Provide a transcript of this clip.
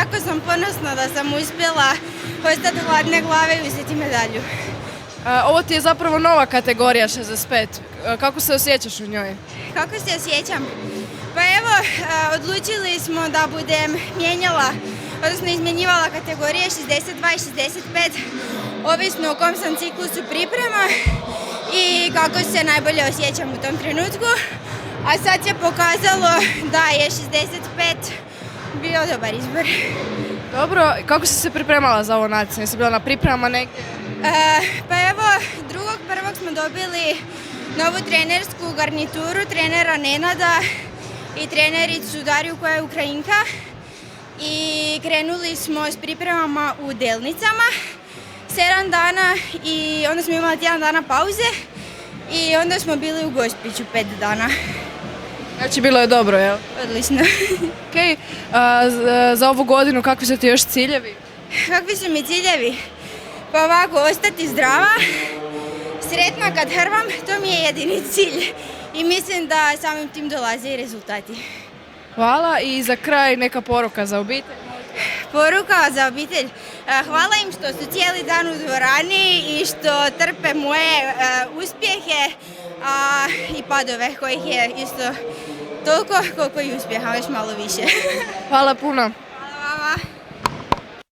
jako sam ponosna da sam uspjela ostati hladne glave i uzeti medalju. Ovo ti je zapravo nova kategorija 65. Kako se osjećaš u njoj? Kako se osjećam? Pa evo, odlučili smo da budem izmjenjivala kategorije 62 i 65, ovisno u kom sam ciklusu priprema i kako se najbolje osjećam u tom trenutku. A sad se pokazalo da je 65 bio dobar izbor. Dobro, kako si se pripremala za ovo natjecanje? Jesi bila na pripremama negdje? Pa evo, 2.1. smo dobili novu trenersku garnituru, trenera Nenada i trenericu Dariju koja je Ukrajinka. I krenuli smo s pripremama u Delnicama 7 dana i onda smo imali tjedan dana pauze i onda smo bili u Gospiću 5 dana. Znači bilo je dobro, jel? Odlično. Ok, za ovu godinu kakvi su ti još ciljevi? Kakvi su mi ciljevi? Pa ovako, ostati zdrava, sretna kad hrvam, to mi je jedini cilj i mislim da samim tim dolaze i rezultati. Hvala i za kraj neka poruka za obitelj. Poruka za obitelj. Hvala im što su cijeli dan u dvorani i što trpe moje uspjehe i padove kojih je isto toliko koliko i uspjeha, još malo više. Hvala puno.